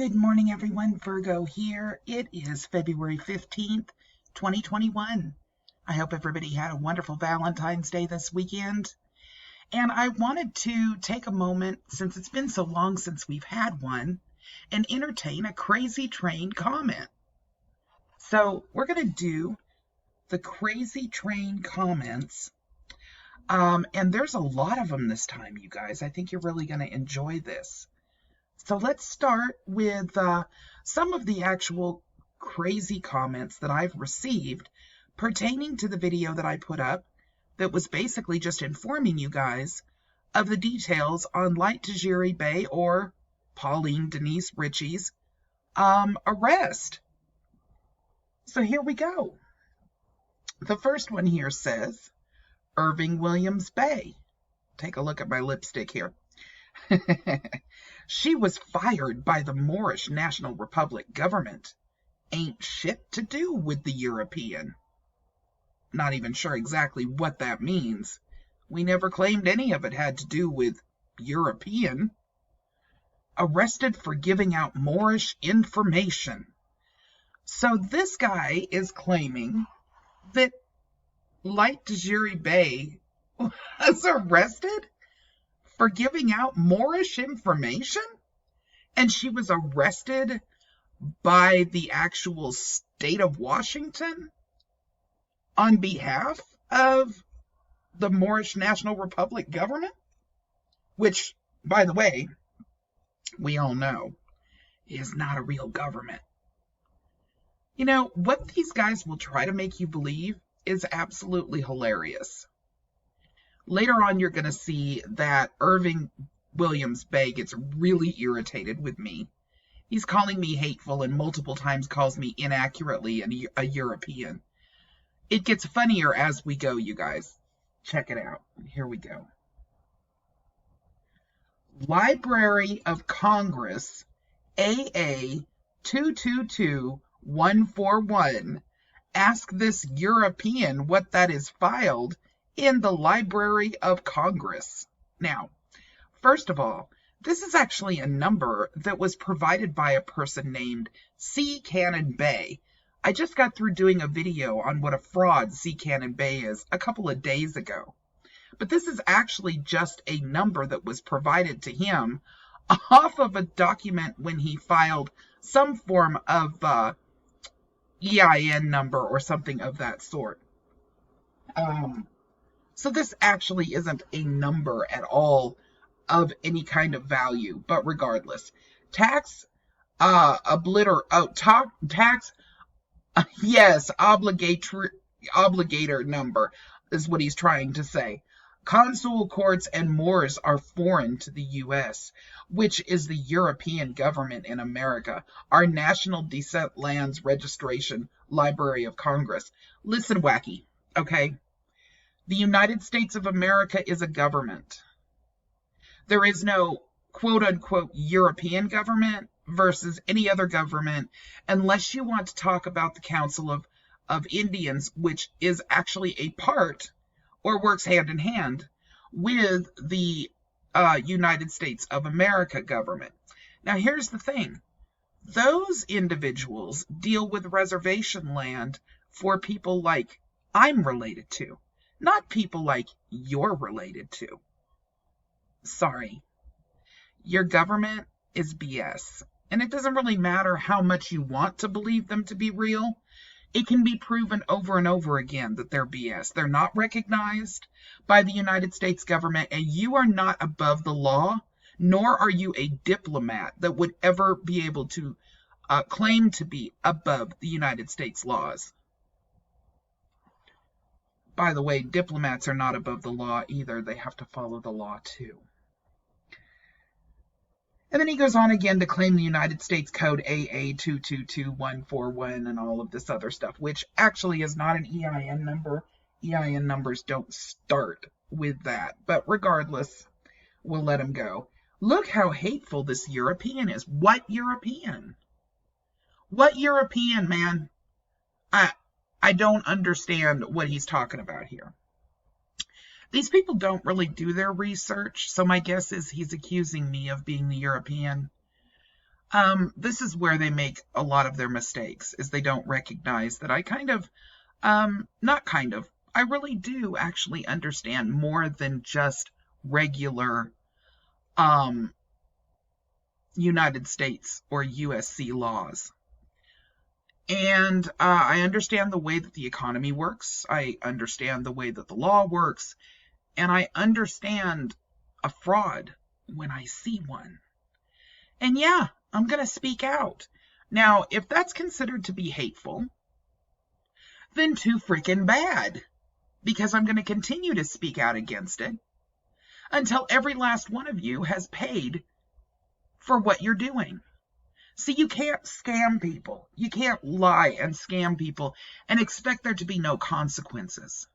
Good morning, everyone. Virgo here. It is February 15th, 2021. I hope everybody had a wonderful Valentine's Day this weekend. And I wanted to take a moment, since it's been so long since we've had one, and entertain a crazy train comment. So we're going to do the crazy train comments. And there's a lot of them this time, you guys. I think you're really going to enjoy this. So let's start with some of the actual crazy comments that I've received pertaining to the video that I put up that was basically just informing you guys of the details on Light Tajiri Bey, or Pauline Denise Ritchie's arrest. So here we go. The first one here says, Irving Williams Bey. Take a look at my lipstick here. She was fired by the Moorish National Republic government. Ain't shit to do with the European. Not even sure exactly what that means. We never claimed any of it had to do with European. Arrested for giving out Moorish information. So this guy is claiming that Light Tajiri Bey was arrested for giving out Moorish information? And she was arrested by the actual state of Washington on behalf of the Moorish National Republic government? Which, by the way, we all know is not a real government. You know, what these guys will try to make you believe is absolutely hilarious. Later on, you're going to see that Irving Williams Bey gets really irritated with me. He's calling me hateful and multiple times calls me inaccurately a European. It gets funnier as we go, you guys. Check it out. Here we go. Library of Congress, AA 222141. Ask this European what that is filed in the Library of Congress. Now, first of all, this is actually a number that was provided by a person named C. Cannon Bey. I just got through doing a video on what a fraud C. Cannon Bey is a couple of days ago. But this is actually just a number that was provided to him off of a document when he filed some form of EIN number or something of that sort. So this actually isn't a number at all of any kind of value, but regardless, tax obligator number is what he's trying to say. Consul courts and Moors are foreign to the U.S., which is the European government in America. Our National Descent Lands Registration Library of Congress. Listen, wacky, okay? The United States of America is a government. There is no quote-unquote European government versus any other government, unless you want to talk about the Council of Indians, which is actually a part or works hand in hand with the United States of America government. Now, here's the thing. Those individuals deal with reservation land for people like I'm related to, not people like you're related to. Sorry. Your government is BS. And it doesn't really matter how much you want to believe them to be real. It can be proven over and over again that they're BS. They're not recognized by the United States government, and you are not above the law, nor are you a diplomat that would ever be able to claim to be above the United States laws. By the way, diplomats are not above the law either. They have to follow the law too. And then he goes on again to claim the United States Code AA 222141 and all of this other stuff, which actually is not an EIN number. EIN numbers don't start with that. But regardless, we'll let him go. Look how hateful this European is. What European? What European, man? I don't understand what he's talking about here. These people don't really do their research, so my guess is he's accusing me of being the European. This is where they make a lot of their mistakes, is they don't recognize that I kind of, not kind of, I really do actually understand more than just regular, um, United States or USC laws. And I understand the way that the economy works. I understand the way that the law works. And I understand a fraud when I see one. And yeah, I'm going to speak out. Now, if that's considered to be hateful, then too freaking bad. Because I'm going to continue to speak out against it until every last one of you has paid for what you're doing. See, you can't scam people. You can't lie and scam people and expect there to be no consequences.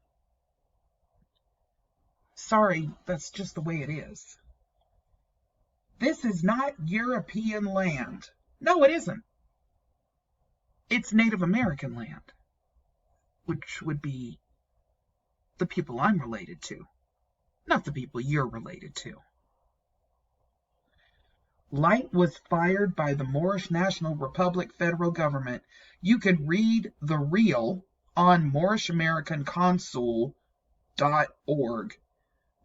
Sorry, that's just the way it is. This is not European land. No, it isn't. It's Native American land, which would be the people I'm related to, not the people you're related to. Light was fired by the Moorish National Republic federal government. You can read the real on MoorishAmericanConsul.org.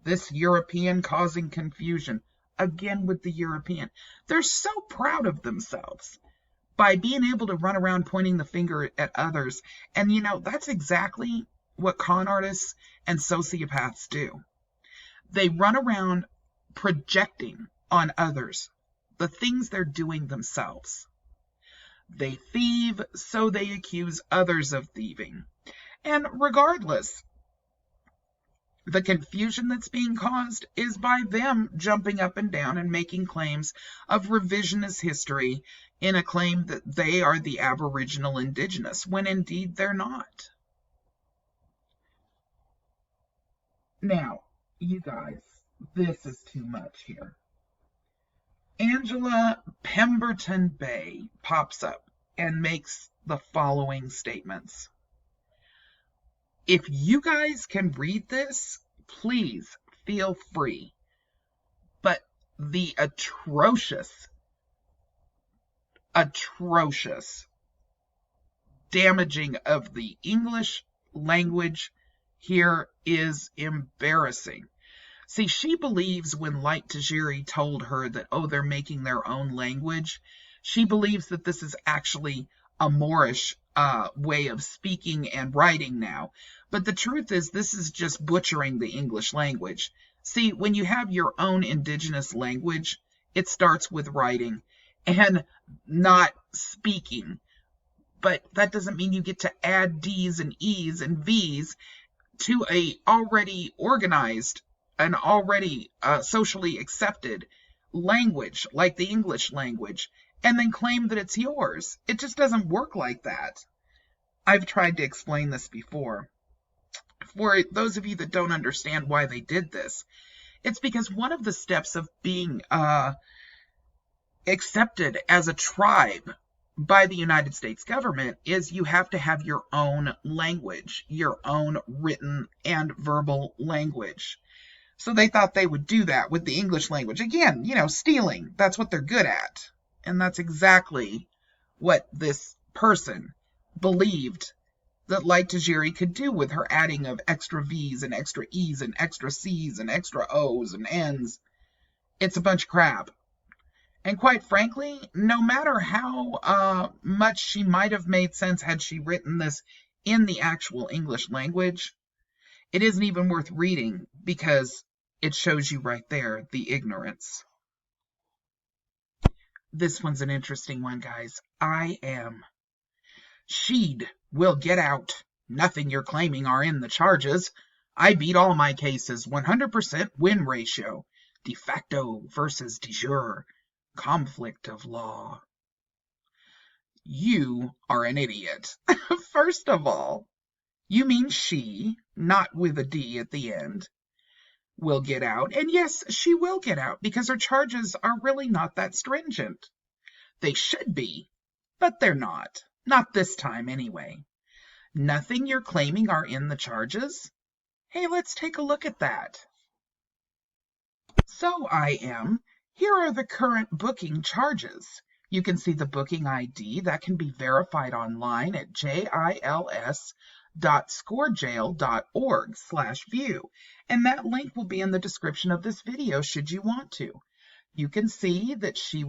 This European causing confusion. Again with the European. They're so proud of themselves by being able to run around pointing the finger at others. And that's exactly what con artists and sociopaths do. They run around projecting on others the things they're doing themselves. They thieve, so they accuse others of thieving. And regardless, the confusion that's being caused is by them jumping up and down and making claims of revisionist history in a claim that they are the Aboriginal Indigenous, when indeed they're not. Now, you guys, this is too much here. Angela Pemberton Bay pops up and makes the following statements. If you guys can read this, please feel free. But the atrocious damaging of the English language here is embarrassing. See, she believes when Light Tajiri told her that, they're making their own language, she believes that this is actually a Moorish way of speaking and writing now. But the truth is, this is just butchering the English language. See, when you have your own indigenous language, it starts with writing and not speaking. But that doesn't mean you get to add D's and E's and V's to a already organized and already socially accepted language like the English language and then claim that it's yours. It just doesn't work like that. I've tried to explain this before. For those of you that don't understand why they did this, it's because one of the steps of being accepted as a tribe by the United States government is you have to have your own language, your own written and verbal language. So they thought they would do that with the English language. Again, stealing. That's what they're good at. And that's exactly what this person believed that Light Tajiri could do with her adding of extra V's and extra E's and extra C's and extra O's and N's. It's a bunch of crap. And quite frankly, no matter how much she might have made sense had she written this in the actual English language, it isn't even worth reading because it shows you right there the ignorance. This one's an interesting one, guys. I am. She'd will get out. Nothing you're claiming are in the charges. I beat all my cases. 100% win ratio. De facto versus de jure. Conflict of law. You are an idiot. First of all, you mean she, not with a D at the end, will get out. And yes, she will get out because her charges are really not that stringent. They should be, but they're not. Not this time anyway. Nothing you're claiming are in the charges? Hey, let's take a look at that. So I am. Here are the current booking charges. You can see the booking ID that can be verified online at jils.scorejail.org/view, and that link will be in the description of this video should you want to. You can see that she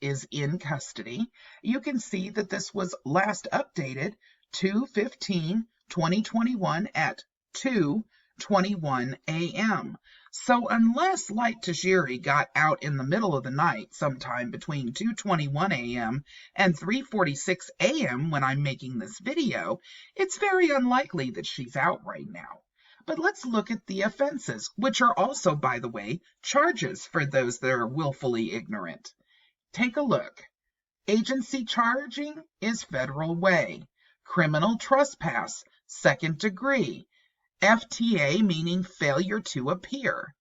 is in custody. You can see that this was last updated 2/15/2021 at 2:21 a.m. So unless Light Tajiri got out in the middle of the night sometime between 2:21 a.m. and 3:46 a.m. when I'm making this video, it's very unlikely that she's out right now. But let's look at the offenses, which are also, by the way, charges for those that are willfully ignorant. Take a look. Agency charging is federal way. Criminal trespass, second degree. FTA meaning failure to appear.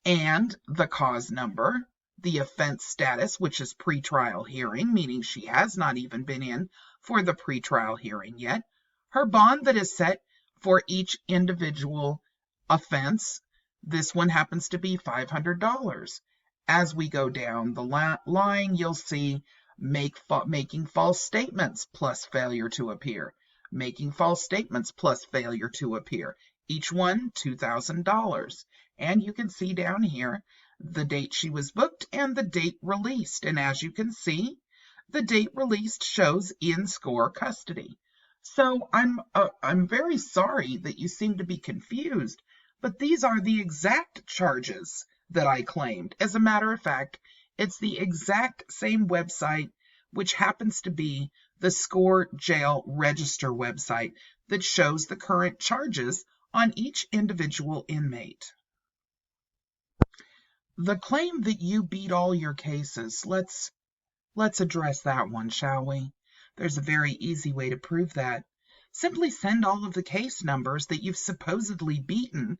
And the cause number, the offense status, which is pretrial hearing, meaning she has not even been in for the pretrial hearing yet. Her bond that is set for each individual offense. This one happens to be $500. As we go down the line, you'll see making false statements plus failure to appear. Making false statements plus failure to appear. Each one $2,000. And you can see down here the date she was booked and the date released. And as you can see, the date released shows in SCORE custody. So I'm very sorry that you seem to be confused, but these are the exact charges that I claimed. As a matter of fact, it's the exact same website, which happens to be the SCORE Jail Register website that shows the current charges on each individual inmate. The claim that you beat all your cases, let's address that one, shall we? There's a very easy way to prove that. Simply send all of the case numbers that you've supposedly beaten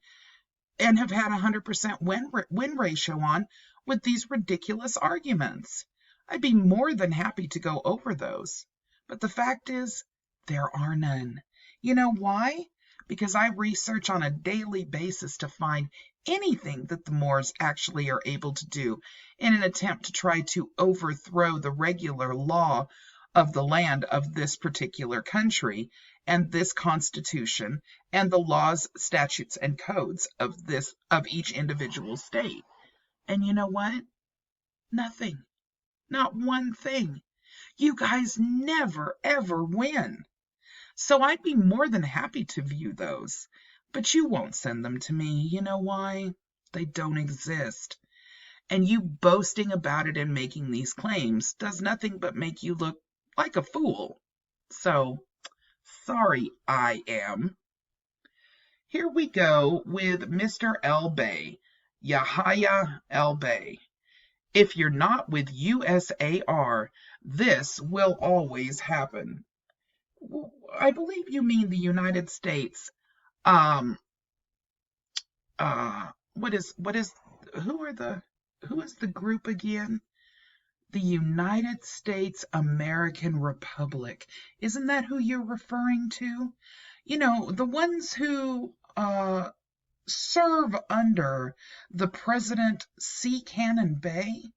and have had 100% win ratio on with these ridiculous arguments. I'd be more than happy to go over those. But the fact is, there are none. You know why? Because I research on a daily basis to find anything that the Moors actually are able to do in an attempt to try to overthrow the regular law of the land of this particular country and this constitution and the laws, statutes, and codes of each individual state. And you know what? Nothing. Not one thing. You guys never, ever win. So I'd be more than happy to view those. But you won't send them to me. You know why? They don't exist. And you boasting about it and making these claims does nothing but make you look like a fool. So, sorry, I am. Here we go with Mr. El-Bey, Yahya El-Bey. If you're not with USAR, this will always happen. I believe you mean the United States. Who is the group again? The United States American Republic. Isn't that who you're referring to? You know, the ones who serve under the President C. Cannon Bay?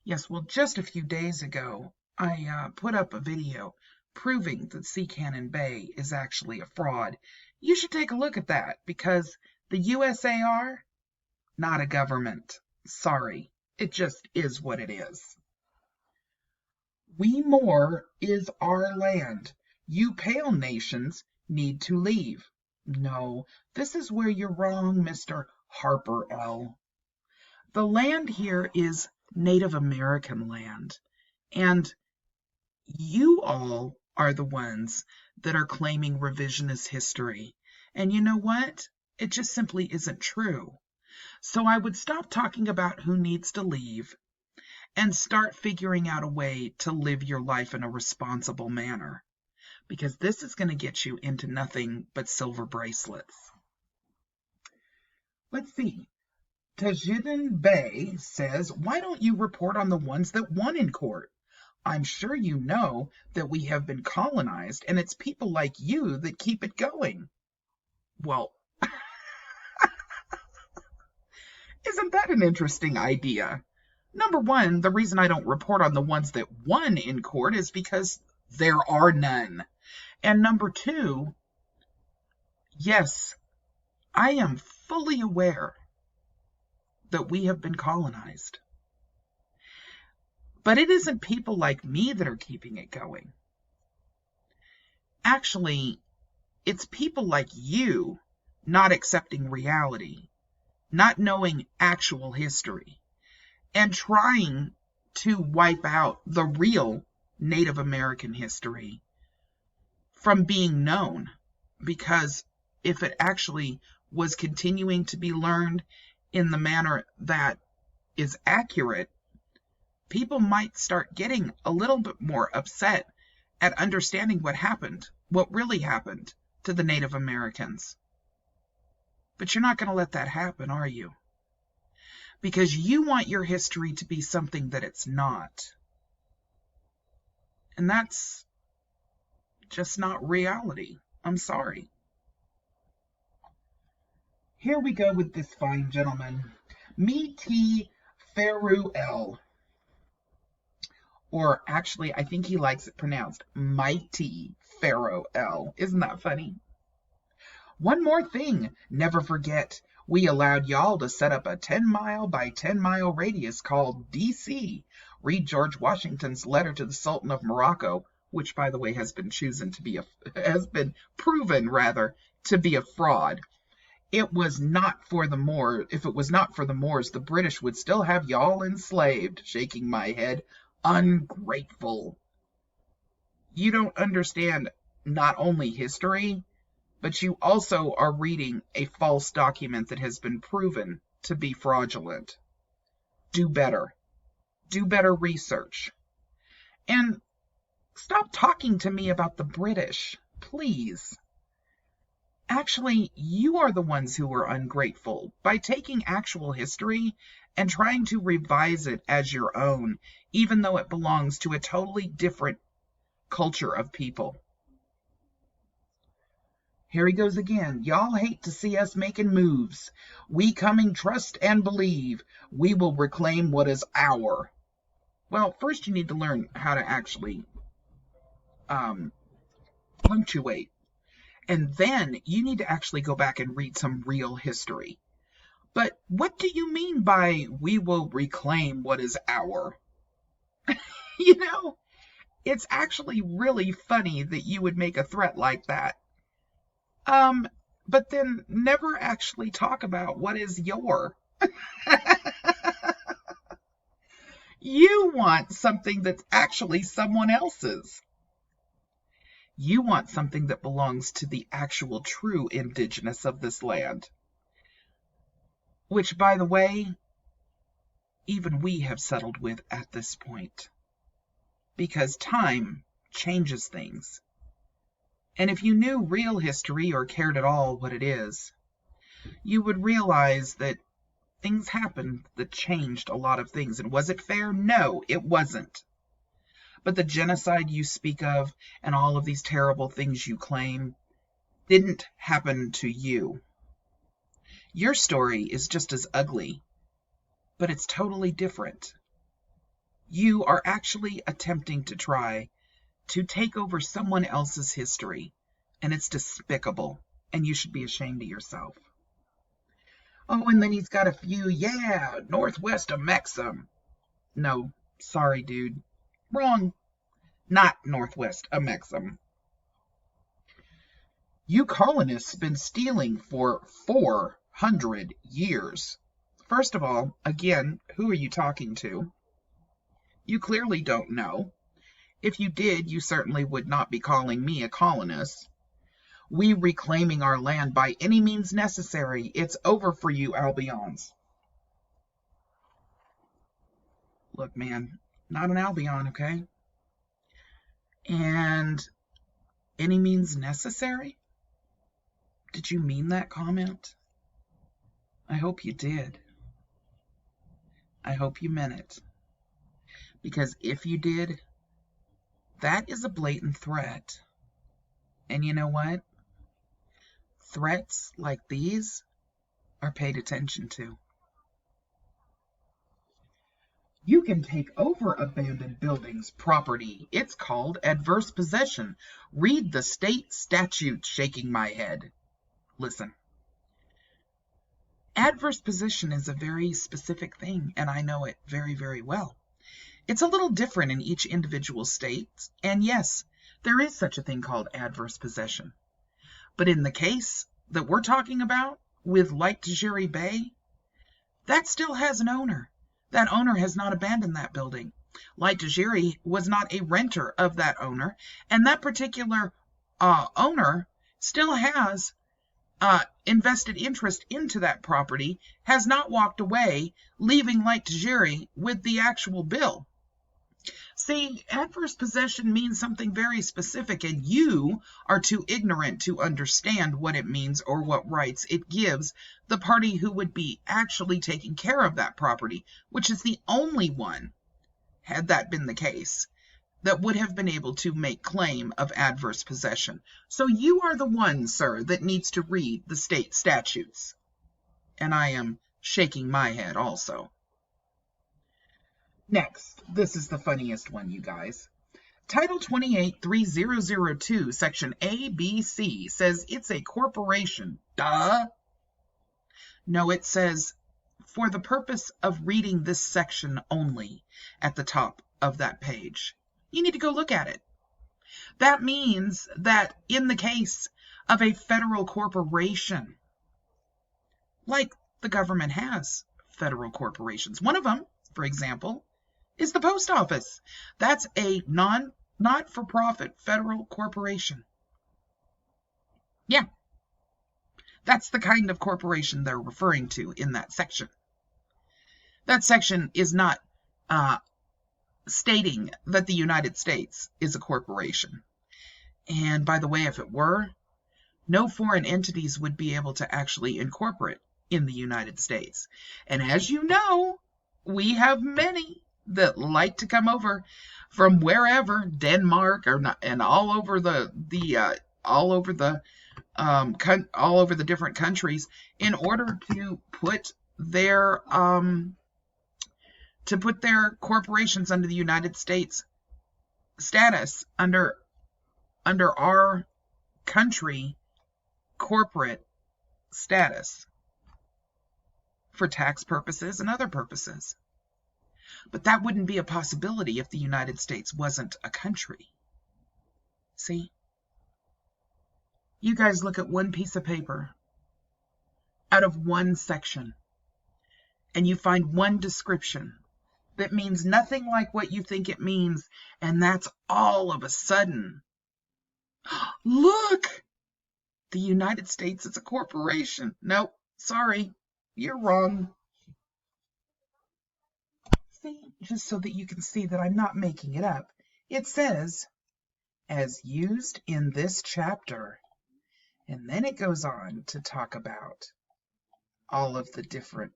Yes, well, just a few days ago, I put up a video proving that C. Cannon Bay is actually a fraud. You should take a look at that because the USAR, not a government. Sorry, it just is what it is. We Moor is our land. You pale nations need to leave. No, this is where you're wrong, Mr. Harper L. The land here is Native American land, and you all are the ones that are claiming revisionist history. And you know what? It just simply isn't true. So I would stop talking about who needs to leave and start figuring out a way to live your life in a responsible manner, because this is going to get you into nothing but silver bracelets. Let's see. Tajuddin Bey says, why don't you report on the ones that won in court? I'm sure you know that we have been colonized, and it's people like you that keep it going. Well, isn't that an interesting idea? Number one, the reason I don't report on the ones that won in court is because there are none. And number two, yes, I am fully aware that we have been colonized. But it isn't people like me that are keeping it going. Actually, it's people like you not accepting reality, not knowing actual history, and trying to wipe out the real Native American history from being known. Because if it actually was continuing to be learned in the manner that is accurate, people might start getting a little bit more upset at understanding what happened, what really happened to the Native Americans. But you're not going to let that happen, are you? Because you want your history to be something that it's not. And that's just not reality. I'm sorry. Here we go with this fine gentleman, Miti Feruel. Or actually, I think he likes it pronounced Mighty Pharaoh L. Isn't that funny? One more thing, never forget, we allowed y'all to set up a 10-mile by 10-mile radius called DC. Read George Washington's letter to the Sultan of Morocco, which, by the way, has been proven to be a fraud. It was not for the Moors. If it was not for the Moors, the British would still have y'all enslaved. Shaking my head. Ungrateful. You don't understand not only history, but you also are reading a false document that has been proven to be fraudulent. Do better. Do better research. And stop talking to me about the British, please. Actually, you are the ones who are ungrateful by taking actual history and trying to revise it as your own, even though it belongs to a totally different culture of people. Here he goes again. Y'all hate to see us making moves. We coming trust and believe. We will reclaim what is our. Well, first you need to learn how to actually punctuate. And then you need to actually go back and read some real history. But what do you mean by we will reclaim what is our? You know, it's actually really funny that you would make a threat like that. But then never actually talk about what is your. You want something that's actually someone else's. You want something that belongs to the actual true indigenous of this land. Which, by the way, even we have settled with at this point. Because time changes things. And if you knew real history or cared at all what it is, you would realize that things happened that changed a lot of things. And was it fair? No, it wasn't. But the genocide you speak of and all of these terrible things you claim didn't happen to you. Your story is just as ugly, but it's totally different. You are actually attempting to try to take over someone else's history, and it's despicable, and you should be ashamed of yourself. Oh, and then he's got a few, northwest of Maxim. No, sorry, dude. Wrong. Not northwest of Maxim. You colonists been stealing for 400 years. First of all, again, who are you talking to? You clearly don't know. If you did, you certainly would not be calling me a colonist. We reclaiming our land by any means necessary. It's over for you, Albions. Look, man, not an Albion, okay? And any means necessary? Did you mean that comment? I hope you did. I hope you meant it. Because if you did, that is a blatant threat. And you know what? Threats like these are paid attention to. You can take over abandoned buildings property. It's called adverse possession. Read the state statute, shaking my head. Listen. Adverse possession is a very specific thing, and I know it very, very well. It's a little different in each individual state, and yes, there is such a thing called adverse possession. But in the case that we're talking about with Lake Tajiri Bay, that still has an owner. That owner has not abandoned that building. Lake Tajiri was not a renter of that owner, and that particular owner still has invested interest into that property, has not walked away, leaving Lake Tajiri with the actual bill. See, adverse possession means something very specific, and you are too ignorant to understand what it means or what rights it gives the party who would be actually taking care of that property, which is the only one, had that been the case, that would have been able to make claim of adverse possession. So you are the one, sir, that needs to read the state statutes. And I am shaking my head also. Next, this is the funniest one, you guys. Title 28-3002, Section ABC says it's a corporation. Duh. No, it says, for the purpose of reading this section only, at the top of that page. You need to go look at it. That means that in the case of a federal corporation, like the government has federal corporations, one of them, for example, is the post office. That's a not-for-profit federal corporation. Yeah, that's the kind of corporation they're referring to in that section. That section is not stating that the United States is a corporation. And by the way, if it were, no foreign entities would be able to actually incorporate in the United States. And as you know, we have many that like to come over from wherever, Denmark or not, and all over the different countries, in order to put their corporations under the United States status, under our country corporate status, for tax purposes and other purposes. But that wouldn't be a possibility if the United States wasn't a country. See? You guys look at one piece of paper out of one section, and you find one description that means nothing like what you think it means, and that's all of a sudden, look, the United States is a corporation. Nope, sorry, you're wrong. See, just so that you can see that I'm not making it up, it says, as used in this chapter, and then it goes on to talk about all of the different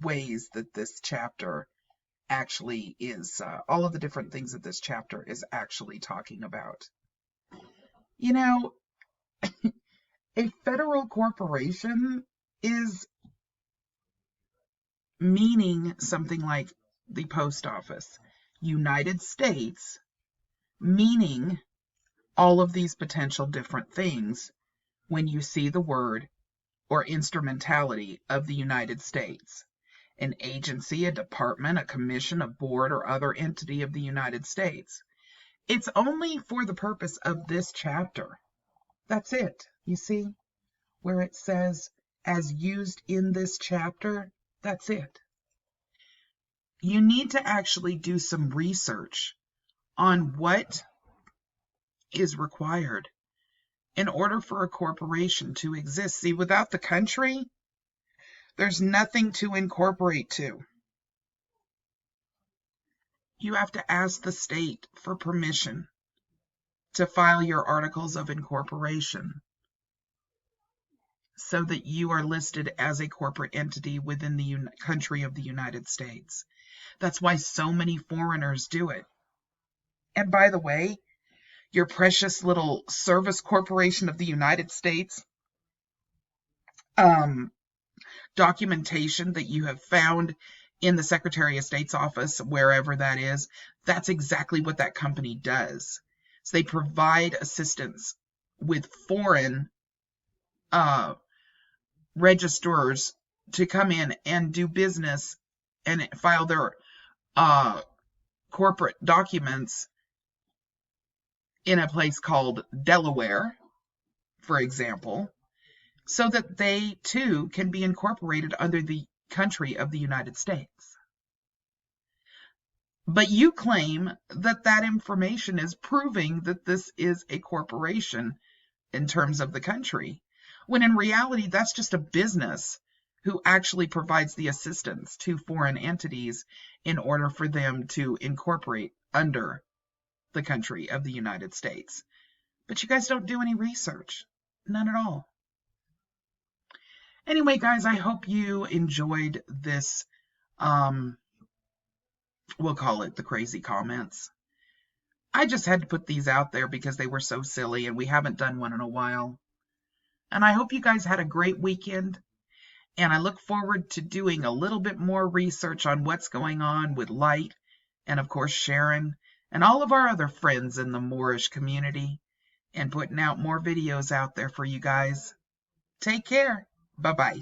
ways that this chapter actually is, all of the different things that this chapter is actually talking about. You know, a federal corporation is meaning something like the post office. United States meaning all of these potential different things when you see the word or instrumentality of the United States. An agency, a department, a commission, a board, or other entity of the United States. It's only for the purpose of this chapter. That's it. You see where it says, as used in this chapter? That's it. You need to actually do some research on what is required in order for a corporation to exist. See, without the country, there's nothing to incorporate to. You have to ask the state for permission to file your articles of incorporation so that you are listed as a corporate entity within the country of the United States. That's why so many foreigners do it. And by the way, your precious little Service Corporation of the United States documentation that you have found in the Secretary of State's office, wherever that is, that's exactly what that company does. So they provide assistance with foreign registrars to come in and do business and file their corporate documents in a place called Delaware, for example, so that they too can be incorporated under the country of the United States. But you claim that that information is proving that this is a corporation in terms of the country, when in reality, that's just a business who actually provides the assistance to foreign entities in order for them to incorporate under the country of the United States. But you guys don't do any research. None at all. Anyway, guys, I hope you enjoyed this, we'll call it the crazy comments. I just had to put these out there because they were so silly and we haven't done one in a while. And I hope you guys had a great weekend. And I look forward to doing a little bit more research on what's going on with Light and, of course, Sharon and all of our other friends in the Moorish community, and putting out more videos out there for you guys. Take care. Bye-bye.